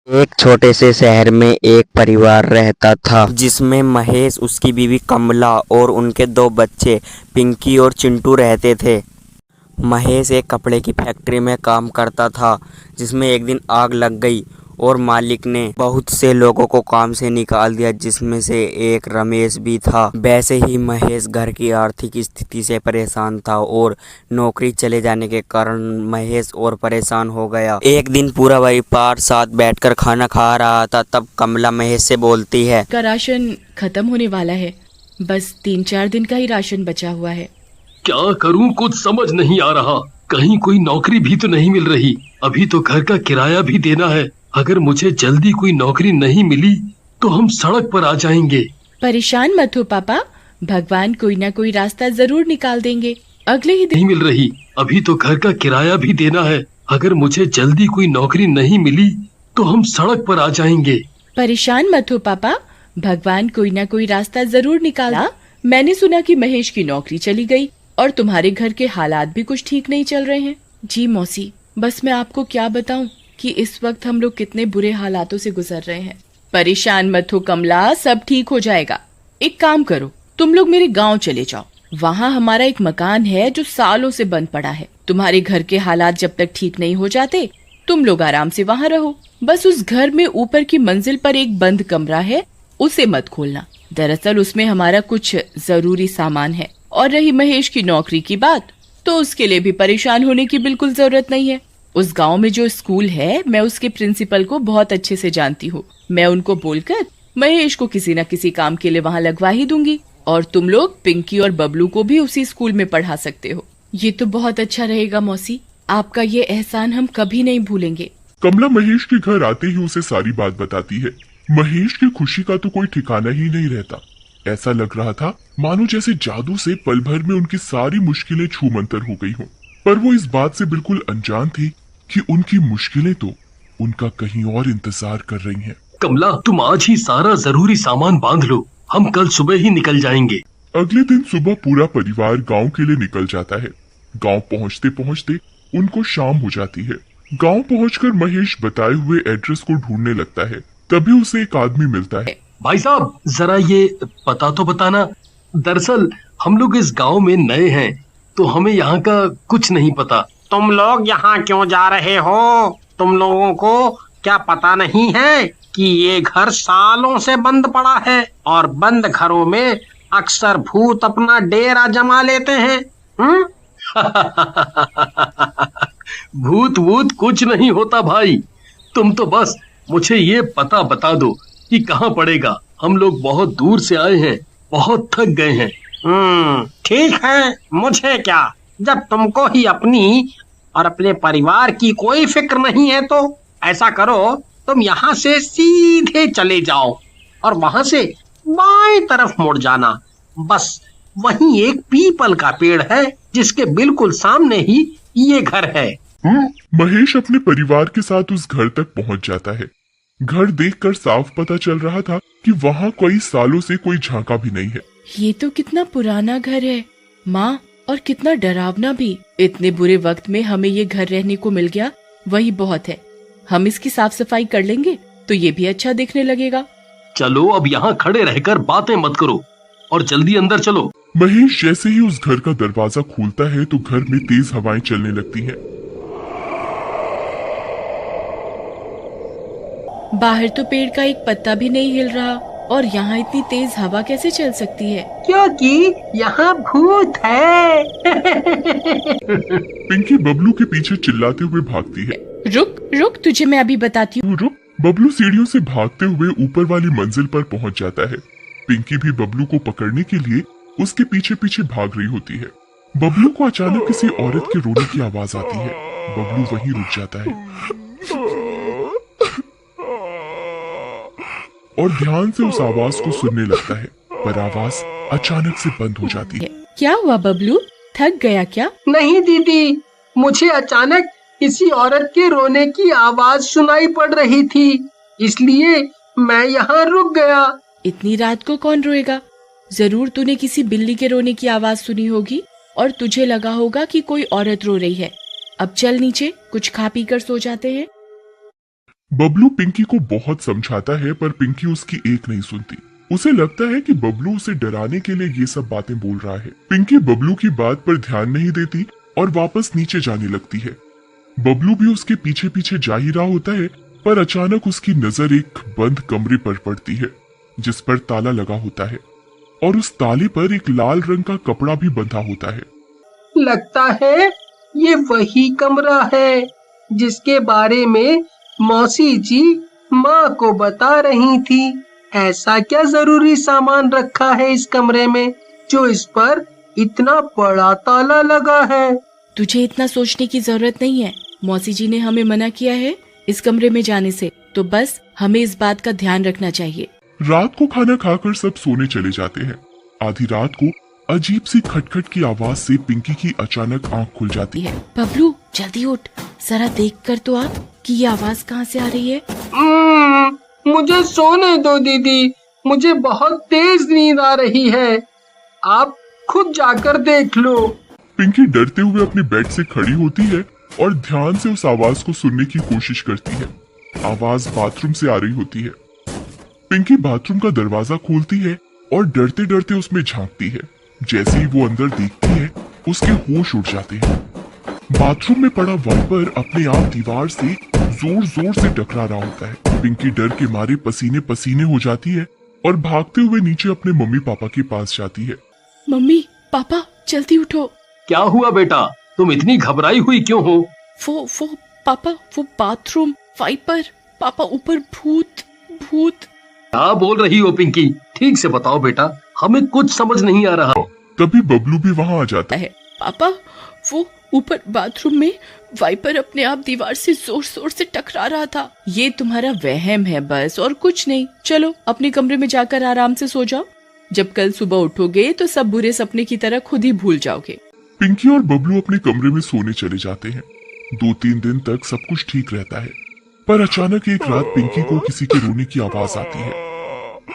एक छोटे से शहर में एक परिवार रहता था जिसमें महेश, उसकी बीवी कमला और उनके दो बच्चे पिंकी और चिंटू रहते थे। महेश एक कपड़े की फैक्ट्री में काम करता था जिसमें एक दिन आग लग गई और मालिक ने बहुत से लोगों को काम से निकाल दिया, जिसमें से एक रमेश भी था। वैसे ही महेश घर की आर्थिक स्थिति से परेशान था और नौकरी चले जाने के कारण महेश और परेशान हो गया। एक दिन पूरा परिवार साथ बैठकर खाना खा रहा था, तब कमला महेश से बोलती है, का राशन खत्म होने वाला है, बस 3-4 दिन का ही राशन बचा हुआ है। क्या करूं, कुछ समझ नहीं आ रहा। कहीं कोई नौकरी भी तो नहीं मिल रही। अभी तो घर का किराया भी देना है। अगर मुझे जल्दी कोई नौकरी नहीं मिली तो हम सड़क पर आ जाएंगे। परेशान मत हो पापा, भगवान कोई ना कोई रास्ता जरूर निकाल देंगे। अगले ही दिन नहीं मिल रही। अभी तो घर का किराया भी देना है। अगर मुझे जल्दी कोई नौकरी नहीं मिली तो हम सड़क पर आ जाएंगे। परेशान मत हो पापा, भगवान कोई ना कोई रास्ता जरूर निकाला। मैंने सुना कि महेश की नौकरी चली गई और तुम्हारे घर के हालात भी कुछ ठीक नहीं चल रहे हैं। जी मौसी, बस मैं आपको क्या बताऊं कि इस वक्त हम लोग कितने बुरे हालातों से गुजर रहे हैं। परेशान मत हो कमला, सब ठीक हो जाएगा। एक काम करो, तुम लोग मेरे गांव चले जाओ। वहाँ हमारा एक मकान है जो सालों से बंद पड़ा है। तुम्हारे घर के हालात जब तक ठीक नहीं हो जाते तुम लोग आराम से वहाँ रहो। बस उस घर में ऊपर की मंजिल पर एक बंद कमरा है, उसे मत खोलना। दरअसल उसमें हमारा कुछ जरूरी सामान है। और रही महेश की नौकरी की बात, तो उसके लिए भी परेशान होने की बिल्कुल जरूरत नहीं है। उस गांव में जो स्कूल है, मैं उसके प्रिंसिपल को बहुत अच्छे से जानती हूँ। मैं उनको बोलकर महेश को किसी न किसी काम के लिए वहाँ लगवा ही दूंगी। और तुम लोग पिंकी और बबलू को भी उसी स्कूल में पढ़ा सकते हो। ये तो बहुत अच्छा रहेगा मौसी, आपका ये एहसान हम कभी नहीं भूलेंगे। कमला महेश के घर आते ही उसे सारी बात बताती है। महेश की खुशी का तो कोई ठिकाना ही नहीं रहता। ऐसा लग रहा था मानो जैसे जादू से पल भर में उनकी सारी मुश्किलें छूमंतर हो गई हों। पर वो इस बात से बिल्कुल अनजान थी कि उनकी मुश्किलें तो उनका कहीं और इंतजार कर रही हैं। कमला, तुम आज ही सारा जरूरी सामान बांध लो, हम कल सुबह ही निकल जाएंगे। अगले दिन सुबह पूरा परिवार गांव के लिए निकल जाता है। गांव पहुंचते पहुंचते उनको शाम हो जाती है। गांव पहुंचकर महेश बताए हुए एड्रेस को ढूंढने लगता है। तभी उसे एक आदमी मिलता है। भाई साहब, जरा ये पता तो बताना। दरअसल हम लोग इस गांव में नए हैं तो हमें यहाँ का कुछ नहीं पता। तुम लोग यहाँ क्यों जा रहे हो? तुम लोगों को क्या पता नहीं है कि ये घर सालों से बंद पड़ा है और बंद घरों में अक्सर भूत अपना डेरा जमा लेते हैं। भूत वूत कुछ नहीं होता भाई। तुम तो बस मुझे ये पता बता दो कि कहाँ पड़ेगा। हम लोग बहुत दूर से आए हैं, बहुत थक गए हैं। ठीक है, मुझे क्या, जब तुमको ही अपनी और अपने परिवार की कोई फिक्र नहीं है तो ऐसा करो, तुम यहाँ से सीधे चले जाओ और वहां से बाएं तरफ मुड़ जाना। बस वहीं एक पीपल का पेड़ है जिसके बिल्कुल सामने ही ये घर है। महेश अपने परिवार के साथ उस घर तक पहुंच जाता है। घर देखकर साफ पता चल रहा था कि वहाँ कई सालों से कोई झांका भी नहीं है। ये तो कितना पुराना घर है माँ, और कितना डरावना भी। इतने बुरे वक्त में हमें ये घर रहने को मिल गया, वही बहुत है। हम इसकी साफ सफाई कर लेंगे तो ये भी अच्छा दिखने लगेगा। चलो अब यहाँ खड़े रहकर बातें मत करो और जल्दी अंदर चलो। महेश जैसे ही उस घर का दरवाजा खोलता है तो घर में तेज हवाएं चलने लगती हैं। बाहर तो पेड़ का एक पत्ता भी नहीं हिल रहा और यहाँ इतनी तेज हवा कैसे चल सकती है? क्योंकि यहाँ भूत है। पिंकी बबलू के पीछे चिल्लाते हुए भागती है। रुक रुक, तुझे मैं अभी बताती हूँ। रुक। बबलू सीढ़ियों से भागते हुए ऊपर वाली मंजिल पर पहुंच जाता है। पिंकी भी बबलू को पकड़ने के लिए उसके पीछे पीछे भाग रही होती है। बबलू को अचानक किसी औरत के रोने की आवाज आती है। बबलू वहीं रुक जाता है और ध्यान से उस आवाज को सुनने लगता है, पर आवाज अचानक से बंद हो जाती है। क्या हुआ बबलू, थक गया क्या? नहीं दीदी, मुझे अचानक किसी औरत के रोने की आवाज सुनाई पड़ रही थी, इसलिए मैं यहाँ रुक गया। इतनी रात को कौन रोएगा? जरूर तूने किसी बिल्ली के रोने की आवाज सुनी होगी और तुझे लगा होगा कि कोई औरत रो रही है। अब चल नीचे, कुछ खा पी कर सो जाते हैं। बबलू पिंकी को बहुत समझाता है पर पिंकी उसकी एक नहीं सुनती। उसे लगता है कि बबलू उसे डराने के लिए ये सब बातें बोल रहा है। पिंकी बबलू की बात पर ध्यान नहीं देती और वापस नीचे जाने लगती है। बबलू भी उसके पीछे पीछे जा ही रहा होता है, पर अचानक उसकी नजर एक बंद कमरे पर पड़ती है जिस पर ताला लगा होता है और उस ताले पर एक लाल रंग का कपड़ा भी बंधा होता है। लगता है ये वही कमरा है जिसके बारे में मौसी जी माँ को बता रही थी। ऐसा क्या जरूरी सामान रखा है इस कमरे में जो इस पर इतना बड़ा ताला लगा है? तुझे इतना सोचने की जरूरत नहीं है। मौसी जी ने हमें मना किया है इस कमरे में जाने से, तो बस हमें इस बात का ध्यान रखना चाहिए। रात को खाना खाकर सब सोने चले जाते हैं। आधी रात को अजीब सी खटखट की आवाज से पिंकी की अचानक आंख खुल जाती है। बबलू जल्दी उठ, जरा देख कर तो आ कि ये आवाज कहाँ से आ रही है। मुझे सोने दो दीदी, मुझे बहुत तेज नींद आ रही है, आप खुद जाकर देख लो। पिंकी डरते हुए अपने बेड से खड़ी होती है और ध्यान से उस आवाज को सुनने की कोशिश करती है। आवाज बाथरूम से आ रही होती है। पिंकी बाथरूम का दरवाजा खोलती है और डरते डरते उसमें झांकती है। जैसे ही वो अंदर देखती है उसके होश उड़ जाते हैं। बाथरूम में पड़ा वाइपर अपने आप दीवार से जोर जोर से टकरा रहा होता है। पिंकी डर के मारे पसीने पसीने हो जाती है और भागते हुए नीचे अपने मम्मी पापा के पास जाती है। मम्मी पापा जल्दी उठो। क्या हुआ बेटा, तुम इतनी घबराई हुई क्यों हो? वो पापा, वो बाथरूम वाइपर, पापा ऊपर भूत भूत। क्या बोल रही हो पिंकी? ठीक से बताओ बेटा, हमें कुछ समझ नहीं आ रहा। तभी बबलू भी वहाँ आ जाता है। पापा वो ऊपर बाथरूम में वाइपर अपने आप दीवार से जोर जोर से टकरा रहा था। ये तुम्हारा वहम है बस, और कुछ नहीं। चलो अपने कमरे में जाकर आराम से सो जाओ। जब कल सुबह उठोगे तो सब बुरे सपने की तरह खुद ही भूल जाओगे। पिंकी और बबलू अपने कमरे में सोने चले जाते हैं। 2-3 दिन तक सब कुछ ठीक रहता है, पर अचानक एक रात पिंकी को किसी के रोने की आवाज आती है।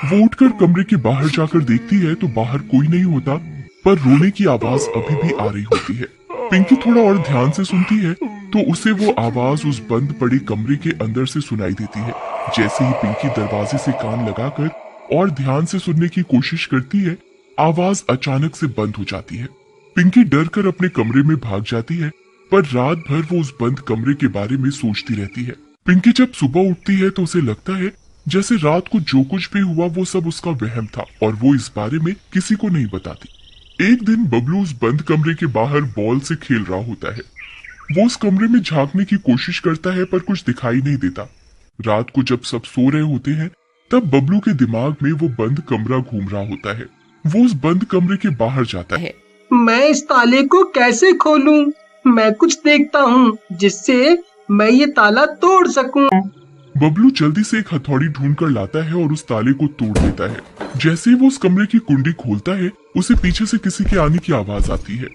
वो उठकर कमरे के बाहर जाकर देखती है तो बाहर कोई नहीं होता, पर रोने की आवाज अभी भी आ रही होती है। पिंकी थोड़ा और ध्यान से सुनती है तो उसे वो आवाज उस बंद पड़े कमरे के अंदर से सुनाई देती है। जैसे ही पिंकी दरवाजे से कान लगाकर और ध्यान से सुनने की कोशिश करती है, आवाज अचानक से बंद हो जाती है। पिंकी डर कर अपने कमरे में भाग जाती है, पर रात भर वो उस बंद कमरे के बारे में सोचती रहती है। पिंकी जब सुबह उठती है तो उसे लगता है जैसे रात को जो कुछ भी हुआ वो सब उसका वहम था और वो इस बारे में किसी को नहीं बताती। एक दिन बबलू उस बंद कमरे के बाहर बॉल से खेल रहा होता है। वो उस कमरे में झांकने की कोशिश करता है पर कुछ दिखाई नहीं देता। रात को जब सब सो रहे होते हैं तब बबलू के दिमाग में वो बंद कमरा घूम रहा होता है। वो उस बंद कमरे के बाहर जाता है। मैं इस ताले को कैसे खोलूं? मैं कुछ देखता हूँ जिससे मैं ये ताला तोड़ सकूं। बबलू जल्दी से एक हथौड़ी ढूंढ कर लाता है और उस ताले को तोड़ देता है। जैसे ही वो उस कमरे की कुंडी खोलता है उसे पीछे से किसी के आने की आवाज आती है।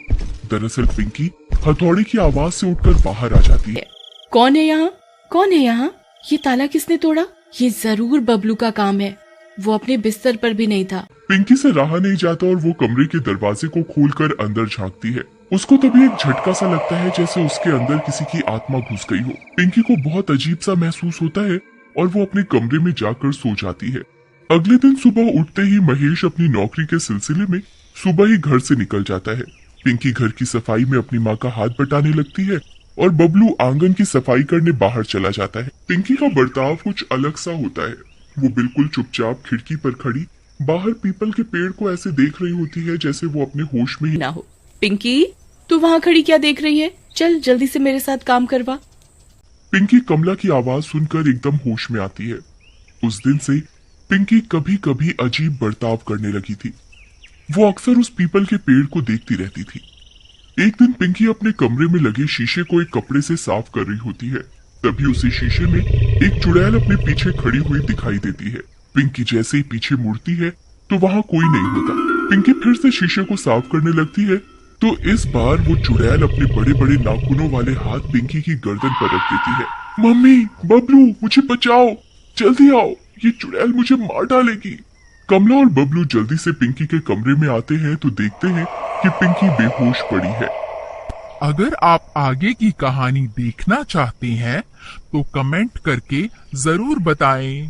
दरअसल पिंकी हथौड़ी की आवाज से उठकर बाहर आ जाती है। कौन है यहाँ? कौन है यहाँ? ये ताला किसने तोड़ा? ये जरूर बबलू का काम है। वो अपने बिस्तर पर भी नहीं था। पिंकी से रहा नहीं जाता और वो कमरे के दरवाजे को खोलकर अंदर झांकती है। उसको तभी एक झटका सा लगता है जैसे उसके अंदर किसी की आत्मा घुस गई हो। पिंकी को बहुत अजीब सा महसूस होता है और वो अपने कमरे में जाकर सो जाती है। अगले दिन सुबह उठते ही महेश अपनी नौकरी के सिलसिले में सुबह ही घर से निकल जाता है। पिंकी घर की सफाई में अपनी माँ का हाथ बटाने लगती है और बबलू आंगन की सफाई करने बाहर चला जाता है। पिंकी का बर्ताव कुछ अलग सा होता है। वो बिल्कुल चुपचाप खिड़की पर खड़ी बाहर पीपल के पेड़ को ऐसे देख रही होती है जैसे वो अपने होश में ही ना हो। पिंकी तू वहाँ खड़ी क्या देख रही है? चल जल्दी से मेरे साथ काम करवा। पिंकी कमला की आवाज सुनकर एकदम होश में आती है। उस दिन से पिंकी कभी कभी अजीब बर्ताव करने लगी थी। वो अक्सर उस पीपल के पेड़ को देखती रहती थी। एक दिन पिंकी अपने कमरे में लगे शीशे को एक कपड़े से साफ कर रही होती है। तभी उसी शीशे में एक चुड़ैल अपने पीछे खड़ी हुई दिखाई देती है। पिंकी जैसे ही पीछे मुड़ती है तो वहाँ कोई नहीं होता। पिंकी फिर से शीशे को साफ करने लगती है तो इस बार वो चुड़ैल अपने बड़े बड़े नाखूनों वाले हाथ पिंकी की गर्दन पर रख देती है। मम्मी, बबलू, मुझे बचाओ, जल्दी आओ, ये चुड़ैल मुझे मार डालेगी। कमला और बबलू जल्दी से पिंकी के कमरे में आते हैं तो देखते हैं कि पिंकी बेहोश पड़ी है। अगर आप आगे की कहानी देखना चाहते हैं तो कमेंट करके जरूर बताएं।